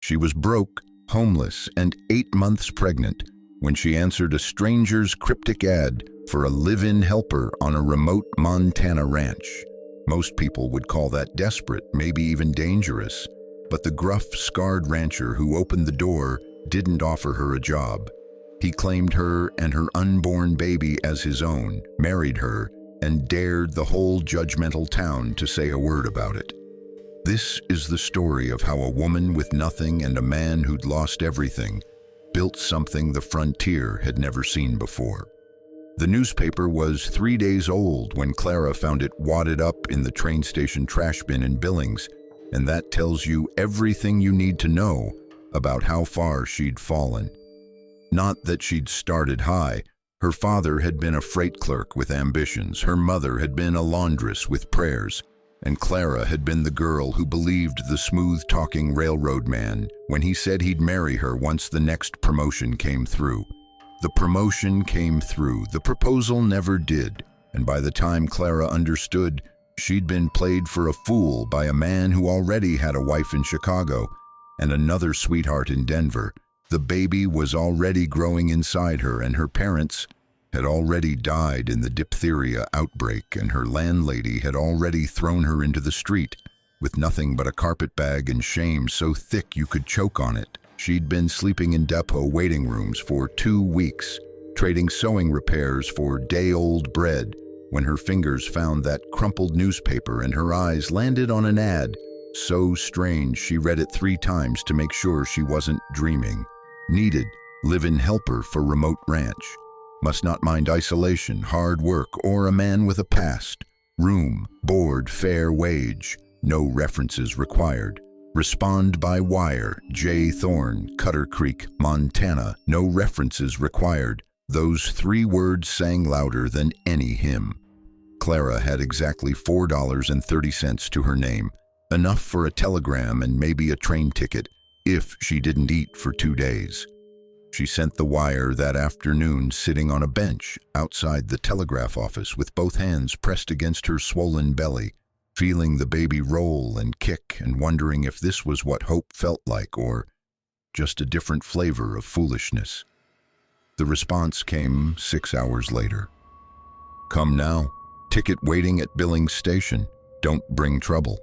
She was broke, homeless, and 8 months pregnant when she answered a stranger's cryptic ad for a live-in helper on a remote Montana ranch. Most people would call that desperate, maybe even dangerous, but the gruff, scarred rancher who opened the door didn't offer her a job. He claimed her and her unborn baby as his own, married her, and dared the whole judgmental town to say a word about it. This is the story of how a woman with nothing and a man who'd lost everything built something the frontier had never seen before. The newspaper was 3 days old when Clara found it wadded up in the train station trash bin in Billings, and that tells you everything you need to know about how far she'd fallen. Not that she'd started high. Her father had been a freight clerk with ambitions, her mother had been a laundress with prayers, and Clara had been the girl who believed the smooth-talking railroad man when he said he'd marry her once the next promotion came through. The promotion came through, the proposal never did, and by the time Clara understood, she'd been played for a fool by a man who already had a wife in Chicago and another sweetheart in Denver. The baby was already growing inside her, and her parents had already died in the diphtheria outbreak, and her landlady had already thrown her into the street with nothing but a carpetbag and shame so thick you could choke on it. She'd been sleeping in depot waiting rooms for 2 weeks, trading sewing repairs for day-old bread, when her fingers found that crumpled newspaper and her eyes landed on an ad so strange she read it 3 times to make sure she wasn't dreaming. Needed live-in helper for remote ranch. Must not mind isolation, hard work, or a man with a past. Room, board, fair wage. No references required. Respond by wire. J. Thorn, Cutter Creek, Montana. No references required. Those 3 words sang louder than any hymn. Clara had exactly $4.30 to her name. Enough for a telegram and maybe a train ticket if she didn't eat for 2 days. She sent the wire that afternoon sitting on a bench outside the telegraph office with both hands pressed against her swollen belly, feeling the baby roll and kick and wondering if this was what hope felt like or just a different flavor of foolishness. The response came 6 hours later. Come now. Ticket waiting at Billings Station. Don't bring trouble.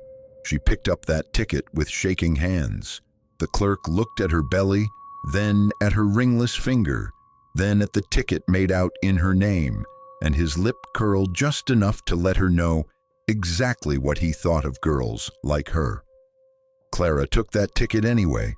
She picked up that ticket with shaking hands. The clerk looked at her belly, then at her ringless finger, then at the ticket made out in her name, and his lip curled just enough to let her know exactly what he thought of girls like her. Clara took that ticket anyway,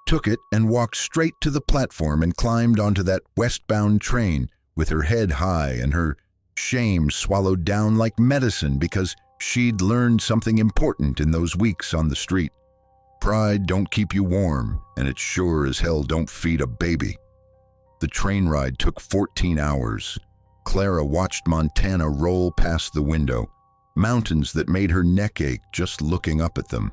took it and walked straight to the platform and climbed onto that westbound train with her head high and her shame swallowed down like medicine because she'd learned something important in those weeks on the street. Pride don't keep you warm, and it sure as hell don't feed a baby. The train ride took 14 hours. Clara watched Montana roll past the window, mountains that made her neck ache just looking up at them,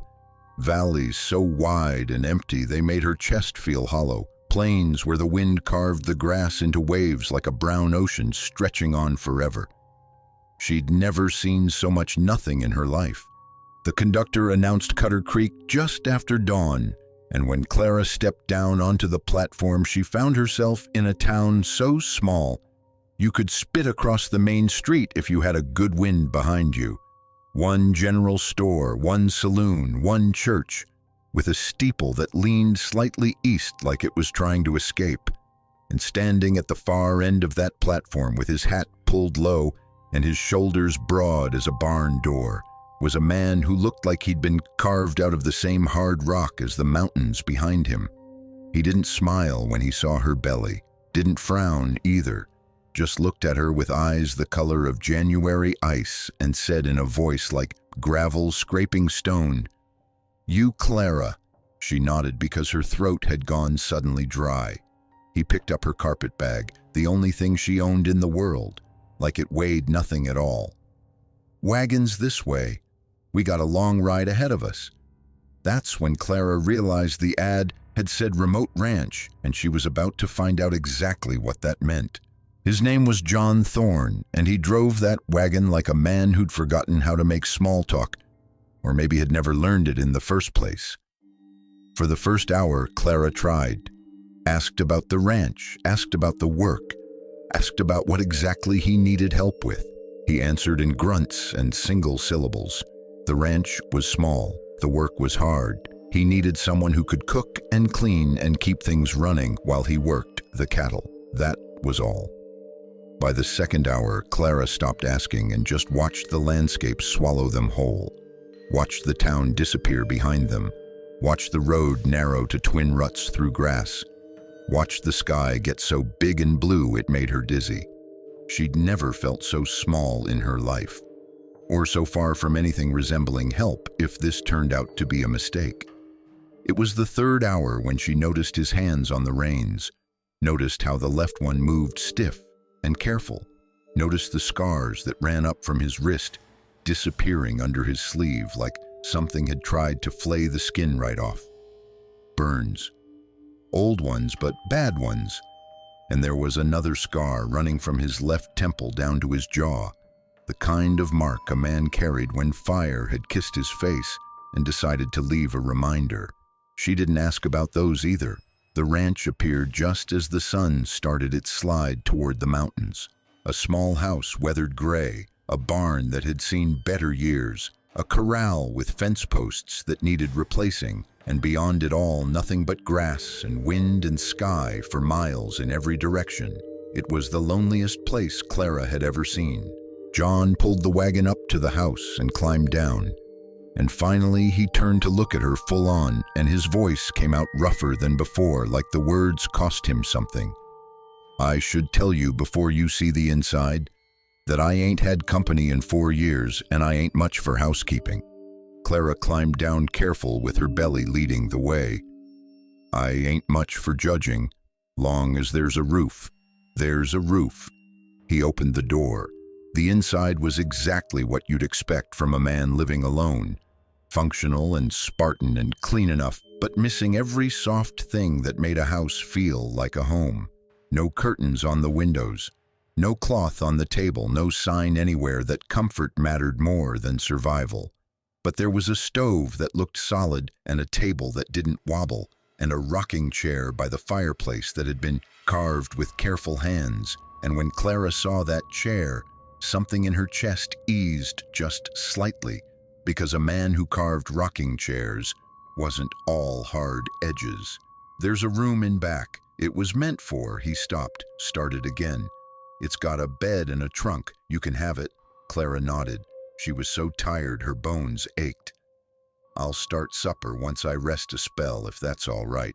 valleys so wide and empty they made her chest feel hollow, plains where the wind carved the grass into waves like a brown ocean stretching on forever. She'd never seen so much nothing in her life. The conductor announced Cutter Creek just after dawn, and when Clara stepped down onto the platform, she found herself in a town so small you could spit across the main street if you had a good wind behind you. One general store, one saloon, one church, with a steeple that leaned slightly east like it was trying to escape. And standing at the far end of that platform with his hat pulled low and his shoulders broad as a barn door, was a man who looked like he'd been carved out of the same hard rock as the mountains behind him. He didn't smile when he saw her belly, didn't frown either, just looked at her with eyes the color of January ice and said in a voice like gravel scraping stone, "You, Clara." She nodded because her throat had gone suddenly dry. He picked up her carpetbag, the only thing she owned in the world, like it weighed nothing at all. "Wagons this way. We got a long ride ahead of us." That's when Clara realized the ad had said remote ranch, and she was about to find out exactly what that meant. His name was John Thorn, and he drove that wagon like a man who'd forgotten how to make small talk, or maybe had never learned it in the first place. For the first hour, Clara tried. Asked about the ranch, asked about the work, asked about what exactly he needed help with. He answered in grunts and single syllables. The ranch was small, the work was hard. He needed someone who could cook and clean and keep things running while he worked the cattle. That was all. By the second hour, Clara stopped asking and just watched the landscape swallow them whole. Watched the town disappear behind them. Watched the road narrow to twin ruts through grass. Watched the sky get so big and blue it made her dizzy. She'd never felt so small in her life, or so far from anything resembling help if this turned out to be a mistake. It was the third hour when she noticed his hands on the reins, noticed how the left one moved stiff and careful, noticed the scars that ran up from his wrist, disappearing under his sleeve like something had tried to flay the skin right off. Burns. Old ones, but bad ones. And there was another scar running from his left temple down to his jaw, the kind of mark a man carried when fire had kissed his face and decided to leave a reminder. She didn't ask about those either. The ranch appeared just as the sun started its slide toward the mountains. A small house weathered gray, a barn that had seen better years, a corral with fence posts that needed replacing, and beyond it all, nothing but grass and wind and sky for miles in every direction. It was the loneliest place Clara had ever seen. John pulled the wagon up to the house and climbed down. And finally, he turned to look at her full on, and his voice came out rougher than before, like the words cost him something. "I should tell you before you see the inside that I ain't had company in 4 years, and I ain't much for housekeeping." Clara climbed down careful with her belly leading the way. "I ain't much for judging, long as there's a roof. There's a roof." He opened the door. The inside was exactly what you'd expect from a man living alone. Functional and Spartan and clean enough, but missing every soft thing that made a house feel like a home. No curtains on the windows. No cloth on the table, no sign anywhere that comfort mattered more than survival. But there was a stove that looked solid and a table that didn't wobble, and a rocking chair by the fireplace that had been carved with careful hands. And when Clara saw that chair, something in her chest eased just slightly, because a man who carved rocking chairs wasn't all hard edges. "There's a room in back. It was meant for," he stopped, started again. "It's got a bed and a trunk. You can have it." Clara nodded. She was so tired her bones ached. "I'll start supper once I rest a spell, if that's all right."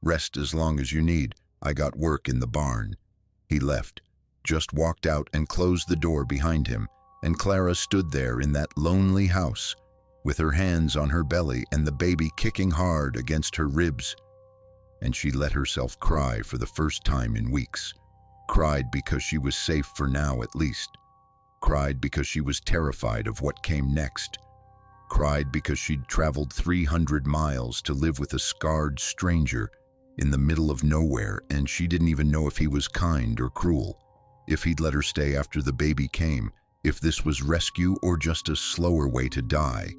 "Rest as long as you need. I got work in the barn." He left, just walked out and closed the door behind him, and Clara stood there in that lonely house, with her hands on her belly and the baby kicking hard against her ribs. And she let herself cry for the first time in weeks. Cried because she was safe for now at least. Cried because she was terrified of what came next. Cried because she'd traveled 300 miles to live with a scarred stranger in the middle of nowhere, and she didn't even know if he was kind or cruel, if he'd let her stay after the baby came, if this was rescue or just a slower way to die.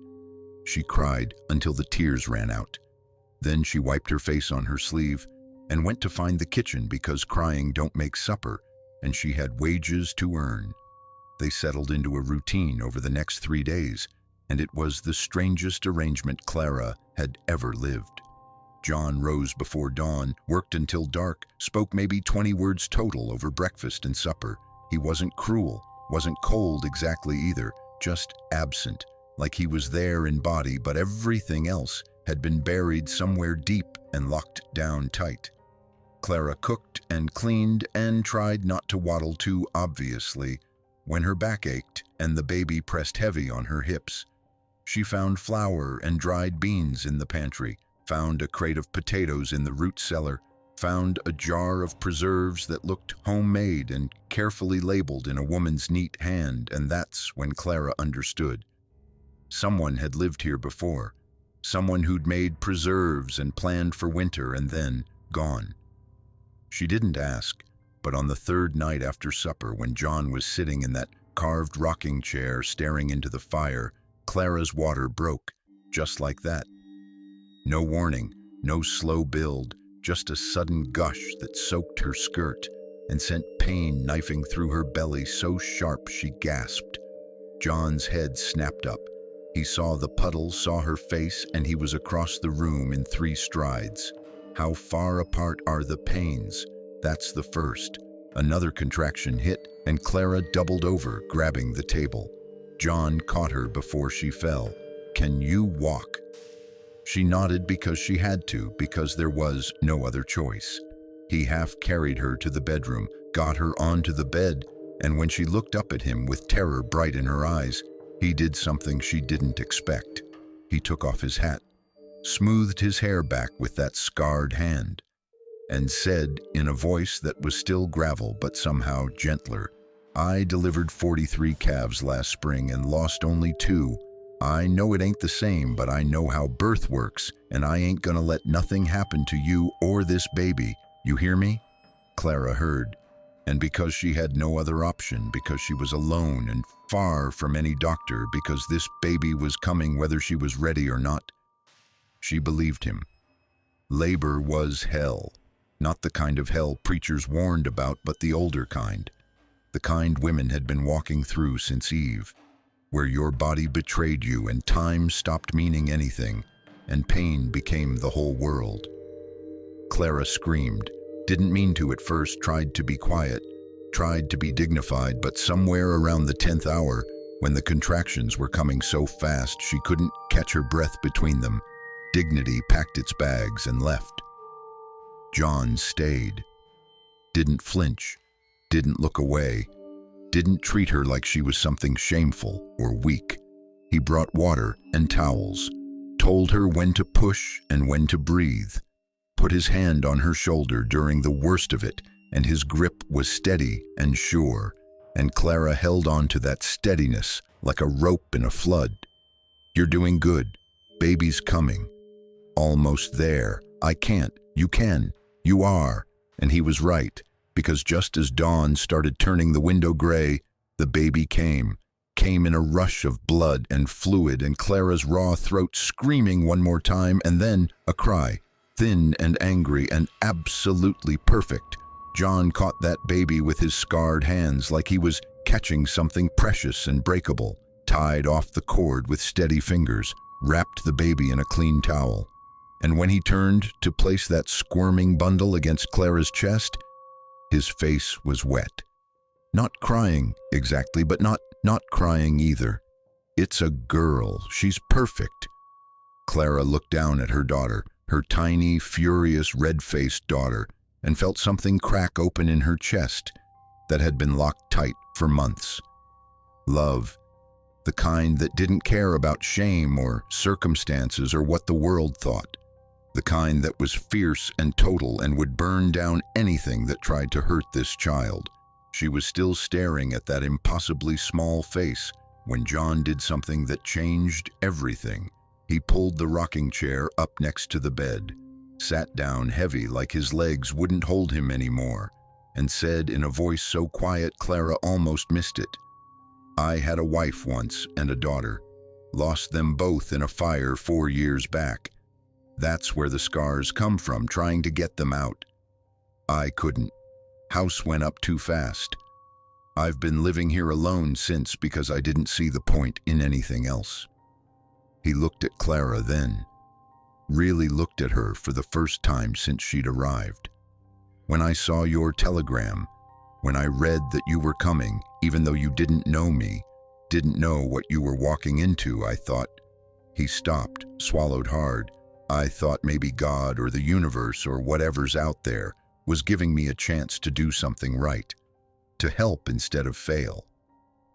She cried until the tears ran out. Then she wiped her face on her sleeve and went to find the kitchen because crying don't make supper, and she had wages to earn. They settled into a routine over the next 3 days, and it was the strangest arrangement Clara had ever lived. John rose before dawn, worked until dark, spoke maybe 20 words total over breakfast and supper. He wasn't cruel, wasn't cold exactly either, just absent, like he was there in body, but everything else had been buried somewhere deep and locked down tight. Clara cooked and cleaned and tried not to waddle too obviously when her back ached and the baby pressed heavy on her hips. She found flour and dried beans in the pantry, found a crate of potatoes in the root cellar, found a jar of preserves that looked homemade and carefully labeled in a woman's neat hand, and that's when Clara understood. Someone had lived here before, someone who'd made preserves and planned for winter and then gone. She didn't ask, but on the third night after supper, when John was sitting in that carved rocking chair staring into the fire, Clara's water broke, just like that. No warning, No slow build, just a sudden gush that soaked her skirt and sent pain knifing through her belly so sharp she gasped. John's head snapped up. He saw the puddle, saw her face, and he was across the room in 3 strides. How far apart are the pains? That's the first. Another contraction hit, and Clara doubled over, grabbing the table. John caught her before she fell. "Can you walk?" She nodded because she had to, because there was no other choice. He half carried her to the bedroom, got her onto the bed, and when she looked up at him with terror bright in her eyes, he did something she didn't expect. He took off his hat, smoothed his hair back with that scarred hand, and said in a voice that was still gravel but somehow gentler, "I delivered 43 calves last spring and lost only 2. I know it ain't the same, but I know how birth works, and I ain't gonna let nothing happen to you or this baby. You hear me?" Clara heard, and because she had no other option, because she was alone and far from any doctor, because this baby was coming whether she was ready or not, she believed him. Labor was hell. Not the kind of hell preachers warned about, but the older kind. The kind women had been walking through since Eve, where your body betrayed you and time stopped meaning anything, and pain became the whole world. Clara screamed, didn't mean to at first, tried to be quiet, tried to be dignified, but somewhere around the 10th hour, when the contractions were coming so fast she couldn't catch her breath between them, dignity packed its bags and left. John stayed, didn't flinch, didn't look away, didn't treat her like she was something shameful or weak. He brought water and towels, told her when to push and when to breathe, put his hand on her shoulder during the worst of it, and his grip was steady and sure, and Clara held on to that steadiness like a rope in a flood. "You're doing good. Baby's coming. Almost there. I can't. You can. You are." And he was right, because just as dawn started turning the window gray, the baby came in a rush of blood and fluid, and Clara's raw throat screaming one more time, and then a cry, thin and angry and absolutely perfect. John caught that baby with his scarred hands like he was catching something precious and breakable, tied off the cord with steady fingers, wrapped the baby in a clean towel. And when he turned to place that squirming bundle against Clara's chest, his face was wet. Not crying exactly, but not crying either. "It's a girl. She's perfect." Clara looked down at her daughter, her tiny, furious, red-faced daughter, and felt something crack open in her chest that had been locked tight for months. Love, the kind that didn't care about shame or circumstances or what the world thought. The kind that was fierce and total and would burn down anything that tried to hurt this child. She was still staring at that impossibly small face when John did something that changed everything. He pulled the rocking chair up next to the bed, sat down heavy like his legs wouldn't hold him anymore, and said in a voice so quiet Clara almost missed it, "I had a wife once and a daughter. Lost them both in a fire 4 years back. That's where the scars come from, trying to get them out. I couldn't. House went up too fast. I've been living here alone since because I didn't see the point in anything else." He looked at Clara then, really looked at her for the first time since she'd arrived. "When I saw your telegram, when I read that you were coming, even though you didn't know me, didn't know what you were walking into, I thought..." He stopped, swallowed hard. "I thought maybe God or the universe or whatever's out there was giving me a chance to do something right, to help instead of fail.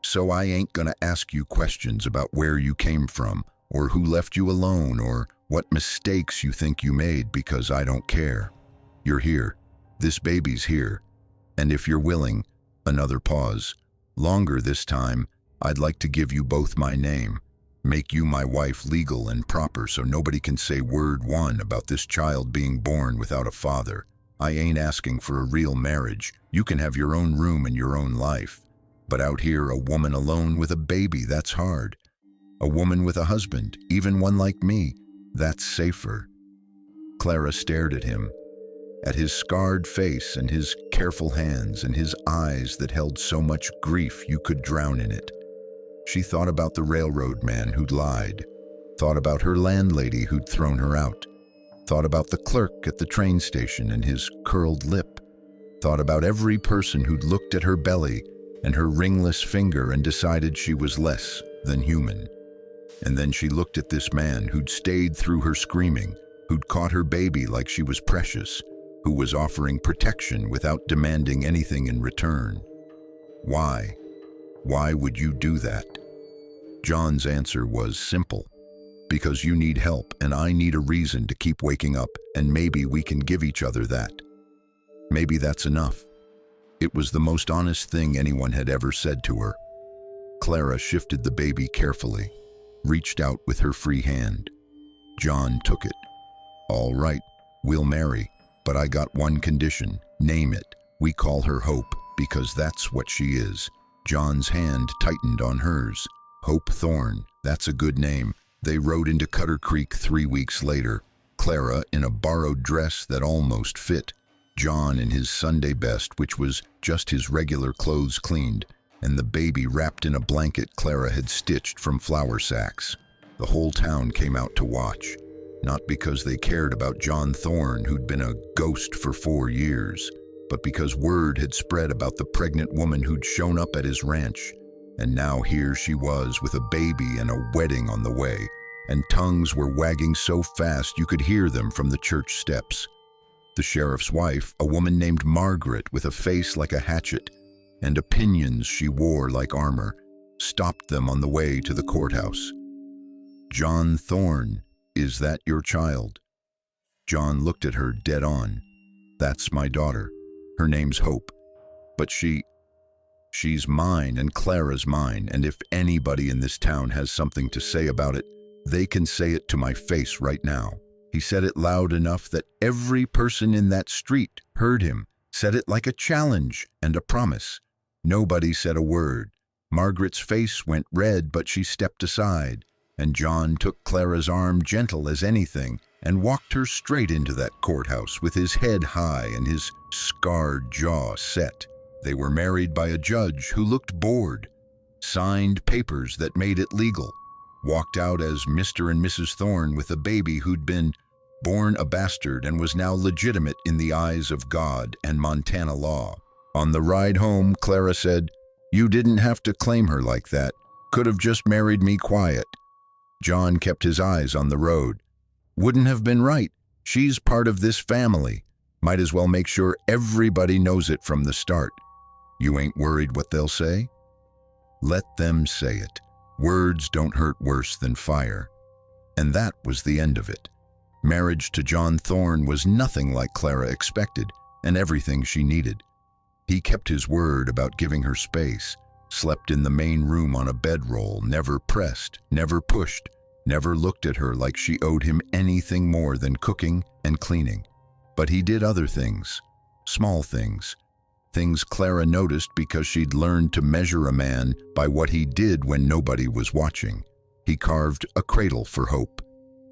So I ain't gonna ask you questions about where you came from or who left you alone or what mistakes you think you made, because I don't care. You're here. This baby's here. And if you're willing," another pause, "longer this time, I'd like to give you both my name, make you my wife legal and proper so nobody can say word one about this child being born without a father. I ain't asking for a real marriage. You can have your own room and your own life. But out here, a woman alone with a baby, that's hard. A woman with a husband, even one like me, that's safer." Clara stared at him, at his scarred face and his careful hands and his eyes that held so much grief you could drown in it. She thought about the railroad man who'd lied, thought about her landlady who'd thrown her out, thought about the clerk at the train station and his curled lip, thought about every person who'd looked at her belly and her ringless finger and decided she was less than human. And then she looked at this man who'd stayed through her screaming, who'd caught her baby like she was precious, who was offering protection without demanding anything in return. Why? Why would you do that? John's answer was simple. Because you need help and I need a reason to keep waking up, and maybe we can give each other that. Maybe that's enough. It was the most honest thing anyone had ever said to her. Clara shifted the baby carefully, reached out with her free hand. John took it. All right, we'll marry, but I got one condition. Name it. We call her Hope because that's what she is. John's hand tightened on hers. Hope Thorn, that's a good name. They rode into Cutter Creek 3 weeks later, Clara in a borrowed dress that almost fit, John in his Sunday best, which was just his regular clothes cleaned, and the baby wrapped in a blanket Clara had stitched from flour sacks. The whole town came out to watch, not because they cared about John Thorn, who'd been a ghost for 4 years, but because word had spread about the pregnant woman who'd shown up at his ranch. And now here she was with a baby and a wedding on the way, and tongues were wagging so fast you could hear them from the church steps. The sheriff's wife, a woman named Margaret with a face like a hatchet and opinions she wore like armor, stopped them on the way to the courthouse. John Thorn, is that your child? John looked at her dead on. That's my daughter. Her name's Hope. But she's mine and Clara's mine, and if anybody in this town has something to say about it, they can say it to my face right now. He said it loud enough that every person in that street heard him, said it like a challenge and a promise. Nobody said a word. Margaret's face went red, but she stepped aside, and John took Clara's arm gentle as anything and walked her straight into that courthouse with his head high and his scarred jaw set. They were married by a judge who looked bored, signed papers that made it legal, walked out as Mr. and Mrs. Thorn with a baby who'd been born a bastard and was now legitimate in the eyes of God and Montana law. On the ride home, Clara said, "You didn't have to claim her like that. Could have just married me quiet." John kept his eyes on the road. "Wouldn't have been right. She's part of this family. Might as well make sure everybody knows it from the start. You ain't worried what they'll say? Let them say it. Words don't hurt worse than fire." And that was the end of it. Marriage to John Thorn was nothing like Clara expected, and everything she needed. He kept his word about giving her space, slept in the main room on a bedroll, never pressed, never pushed, never looked at her like she owed him anything more than cooking and cleaning. But he did other things, small things, things Clara noticed because she'd learned to measure a man by what he did when nobody was watching. He carved a cradle for Hope,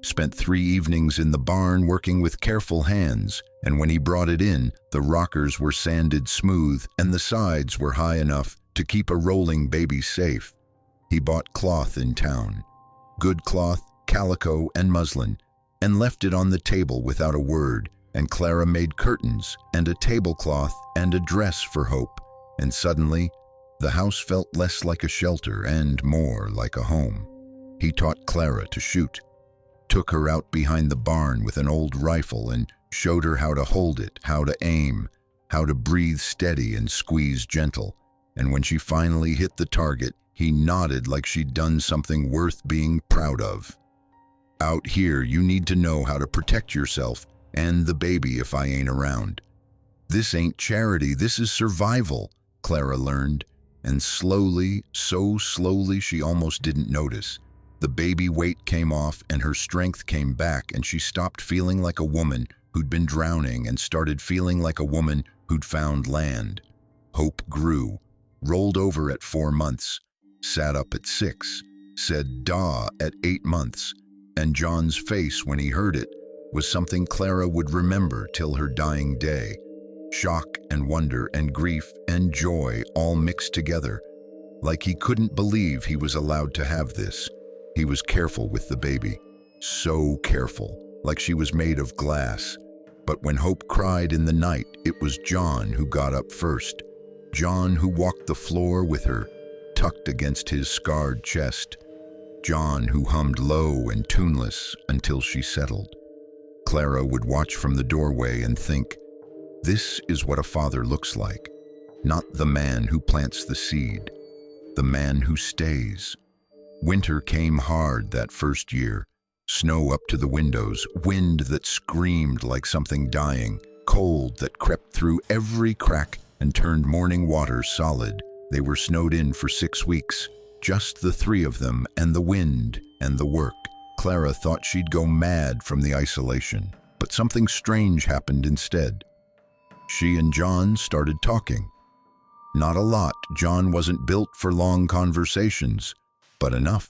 spent 3 evenings in the barn working with careful hands, and when he brought it in, the rockers were sanded smooth and the sides were high enough to keep a rolling baby safe. He bought cloth in town, good cloth, calico, and muslin, and left it on the table without a word, and Clara made curtains and a tablecloth and a dress for Hope, and suddenly the house felt less like a shelter and more like a home. He taught Clara to shoot, took her out behind the barn with an old rifle and showed her how to hold it, how to aim, how to breathe steady and squeeze gentle, and when she finally hit the target, he nodded like she'd done something worth being proud of. Out here, you need to know how to protect yourself and the baby if I ain't around. This ain't charity, this is survival, Clara learned, and slowly, so slowly she almost didn't notice, the baby weight came off and her strength came back, and she stopped feeling like a woman who'd been drowning and started feeling like a woman who'd found land. Hope grew, rolled over at 4 months, sat up at 6, said "Dah" at 8 months, and John's face when he heard it was something Clara would remember till her dying day. Shock and wonder and grief and joy all mixed together. Like he couldn't believe he was allowed to have this. He was careful with the baby. So careful, like she was made of glass. But when Hope cried in the night, it was John who got up first. John who walked the floor with her, tucked against his scarred chest. John who hummed low and tuneless until she settled. Clara would watch from the doorway and think, this is what a father looks like. Not the man who plants the seed, the man who stays. Winter came hard that first year. Snow up to the windows, wind that screamed like something dying, cold that crept through every crack and turned morning water solid. They were snowed in for 6 weeks, just the 3 of them and the wind and the work. Clara thought she'd go mad from the isolation, but something strange happened instead. She and John started talking. Not a lot. John wasn't built for long conversations, but enough.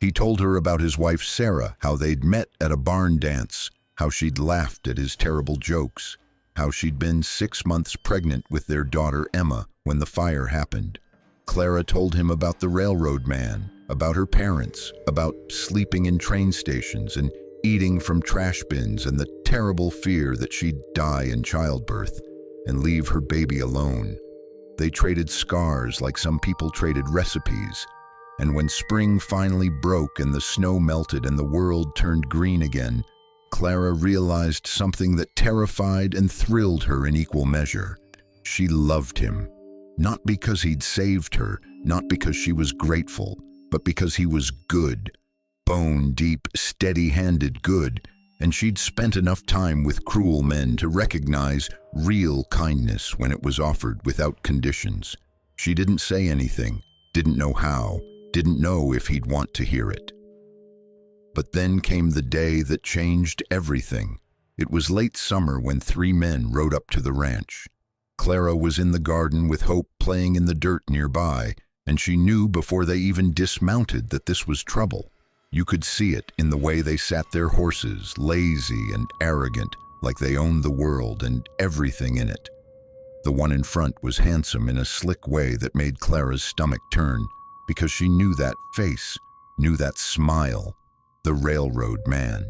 He told her about his wife Sarah, how they'd met at a barn dance, how she'd laughed at his terrible jokes, how she'd been 6 months pregnant with their daughter Emma when the fire happened. Clara told him about the railroad man, about her parents, about sleeping in train stations and eating from trash bins and the terrible fear that she'd die in childbirth and leave her baby alone. They traded scars like some people traded recipes. And when spring finally broke and the snow melted and the world turned green again, Clara realized something that terrified and thrilled her in equal measure. She loved him. Not because he'd saved her, not because she was grateful, but because he was good. Bone-deep, steady-handed good, and she'd spent enough time with cruel men to recognize real kindness when it was offered without conditions. She didn't say anything, didn't know how, didn't know if he'd want to hear it. But then came the day that changed everything. It was late summer when 3 men rode up to the ranch. Clara was in the garden with Hope playing in the dirt nearby, and she knew before they even dismounted that this was trouble. You could see it in the way they sat their horses, lazy and arrogant, like they owned the world and everything in it. The one in front was handsome in a slick way that made Clara's stomach turn, because she knew that face, knew that smile, the railroad man.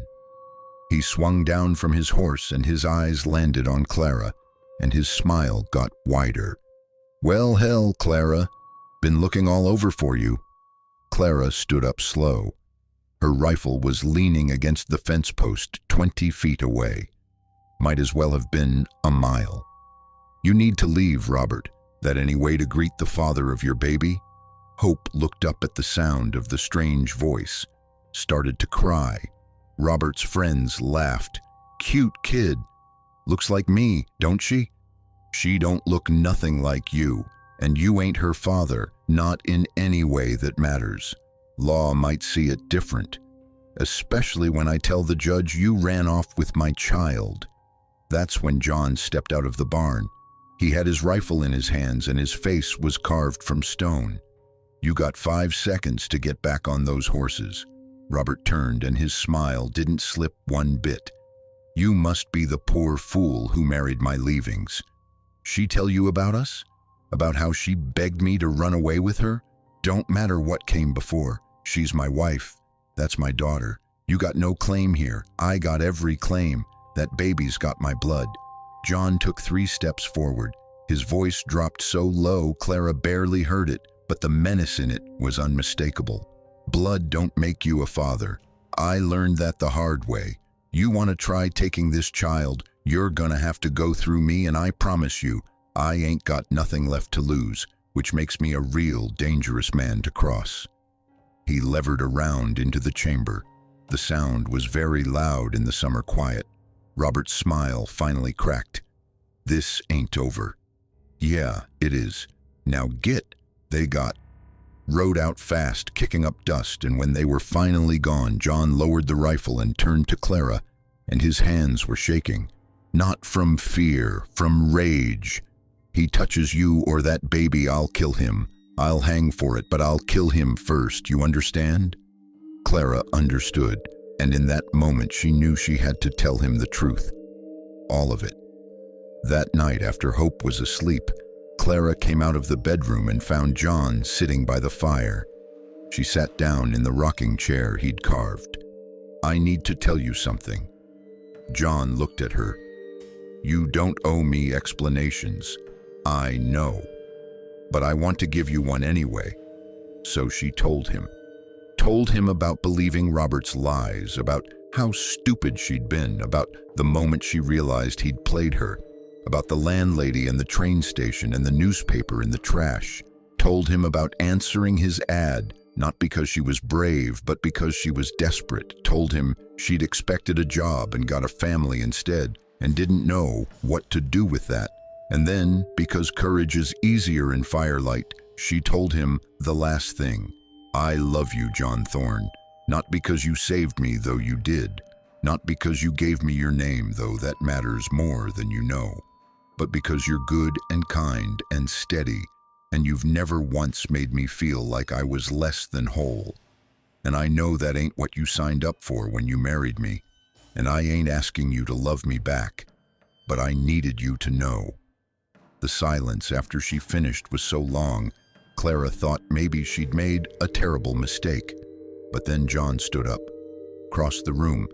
He swung down from his horse and his eyes landed on Clara, and his smile got wider. "Well, hell, Clara, been looking all over for you." Clara stood up slow. Her rifle was leaning against the fence post 20 feet away. Might as well have been a mile. "You need to leave, Robert. That any way to greet the father of your baby?" Hope looked up at the sound of the strange voice, started to cry. Robert's friends laughed. "Cute kid. Looks like me, don't she?" "She don't look nothing like you, and you ain't her father, not in any way that matters. Law might see it different, especially when I tell the judge you ran off with my child." That's when John stepped out of the barn. He had his rifle in his hands and his face was carved from stone. "You got 5 seconds to get back on those horses." Robert turned and his smile didn't slip one bit. "You must be the poor fool who married my leavings. She tell you about us? About how she begged me to run away with her? Don't matter what came before. She's my wife. That's my daughter. You got no claim here. I got every claim. That baby's got my blood." John took 3 steps forward. His voice dropped so low Clara barely heard it, but the menace in it was unmistakable. "Blood don't make you a father. I learned that the hard way. You want to try taking this child, you're gonna have to go through me, and I promise you, I ain't got nothing left to lose, which makes me a real dangerous man to cross." He levered around into the chamber. The sound was very loud in the summer quiet. Robert's smile finally cracked. "This ain't over." "Yeah, it is. Now get." They rode out fast, kicking up dust, and when they were finally gone, John lowered the rifle and turned to Clara, and his hands were shaking. Not from fear, from rage. "He touches you or that baby, I'll kill him. I'll hang for it, but I'll kill him first, you understand?" Clara understood. And in that moment, she knew she had to tell him the truth. All of it. That night, after Hope was asleep, Clara came out of the bedroom and found John sitting by the fire. She sat down in the rocking chair he'd carved. "I need to tell you something." John looked at her. "You don't owe me explanations. I know. But I want to give you one anyway." So she told him. Told him about believing Robert's lies, about how stupid she'd been, about the moment she realized he'd played her, about the landlady and the train station and the newspaper in the trash. Told him about answering his ad, not because she was brave, but because she was desperate. Told him she'd expected a job and got a family instead, and didn't know what to do with that. And then, because courage is easier in firelight, she told him the last thing. "I love you, John Thorn. Not because you saved me, though you did. Not because you gave me your name, though that matters more than you know. But because you're good and kind and steady, and you've never once made me feel like I was less than whole. And I know that ain't what you signed up for when you married me, and I ain't asking you to love me back, but I needed you to know." The silence after she finished was so long, Clara thought maybe she'd made a terrible mistake. But then John stood up, crossed the room,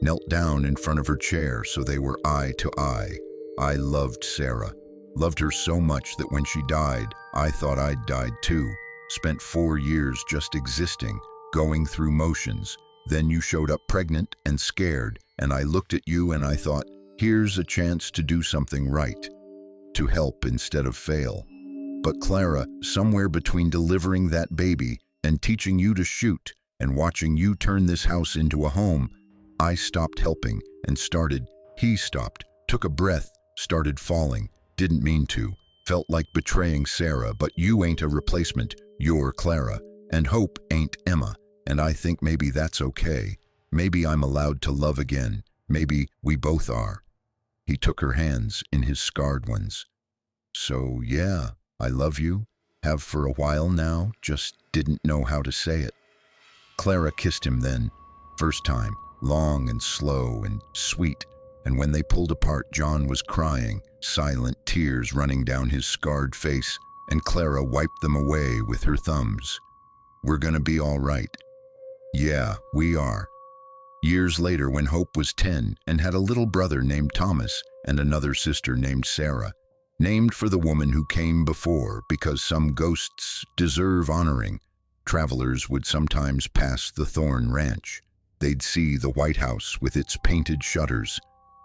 knelt down in front of her chair so they were eye to eye. "I loved Sarah. Loved her so much that when she died, I thought I'd died too. Spent 4 years just existing, going through motions. Then you showed up pregnant and scared, and I looked at you and I thought, here's a chance to do something right, to help instead of fail. But Clara, somewhere between delivering that baby and teaching you to shoot and watching you turn this house into a home, I stopped helping and he stopped, took a breath, started falling. Didn't mean to. Felt like betraying Sarah, but you ain't a replacement. You're Clara. And Hope ain't Emma. And I think maybe that's okay. Maybe I'm allowed to love again. Maybe we both are." He took her hands in his scarred ones. "So yeah, I love you. Have for a while now, just didn't know how to say it." Clara kissed him then. First time, long and slow and sweet. And when they pulled apart, John was crying, silent tears running down his scarred face, and Clara wiped them away with her thumbs. "We're gonna be all right." "Yeah, we are." Years later, when Hope was 10 and had a little brother named Thomas and another sister named Sarah, named for the woman who came before, because some ghosts deserve honoring, travelers would sometimes pass the Thorn Ranch. They'd see the White House with its painted shutters,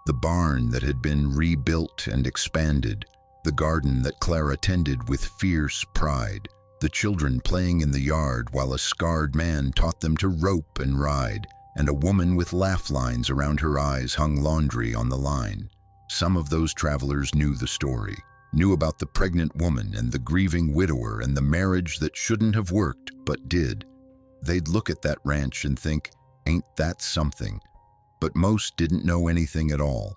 the barn that had been rebuilt and expanded, the garden that Clara tended with fierce pride, the children playing in the yard while a scarred man taught them to rope and ride, and a woman with laugh lines around her eyes hung laundry on the line. Some of those travelers knew the story, knew about the pregnant woman and the grieving widower and the marriage that shouldn't have worked but did. They'd look at that ranch and think, ain't that something? But most didn't know anything at all.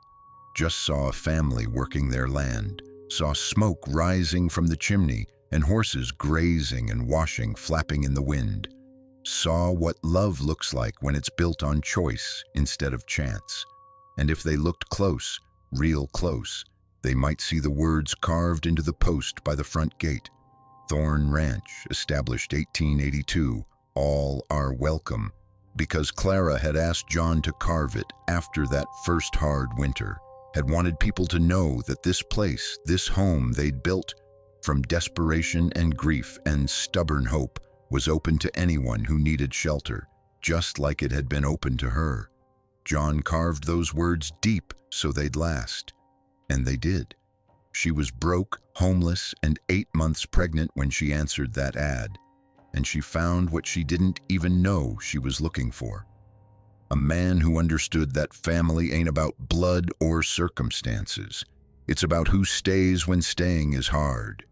Just saw a family working their land, saw smoke rising from the chimney and horses grazing and washing, flapping in the wind. Saw what love looks like when it's built on choice instead of chance. And if they looked close, real close, they might see the words carved into the post by the front gate. Thorn Ranch, established 1882, all are welcome. Because Clara had asked John to carve it after that first hard winter, had wanted people to know that this place, this home they'd built from desperation and grief and stubborn hope, was open to anyone who needed shelter, just like it had been open to her. John carved those words deep so they'd last. And they did. She was broke, homeless, and 8 months pregnant when she answered that ad. And she found what she didn't even know she was looking for. A man who understood that family ain't about blood or circumstances. It's about who stays when staying is hard,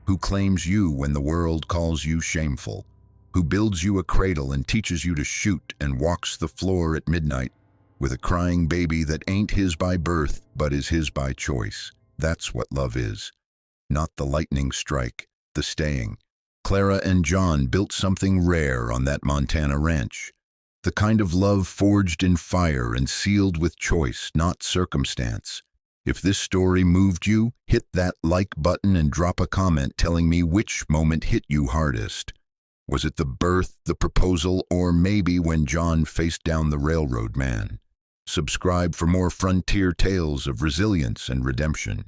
who claims you when the world calls you shameful, who builds you a cradle and teaches you to shoot and walks the floor at midnight with a crying baby that ain't his by birth but is his by choice. That's what love is. Not the lightning strike, the staying. Clara and John built something rare on that Montana ranch. The kind of love forged in fire and sealed with choice, not circumstance. If this story moved you, hit that like button and drop a comment telling me which moment hit you hardest. Was it the birth, the proposal, or maybe when John faced down the railroad man? Subscribe for more frontier tales of resilience and redemption.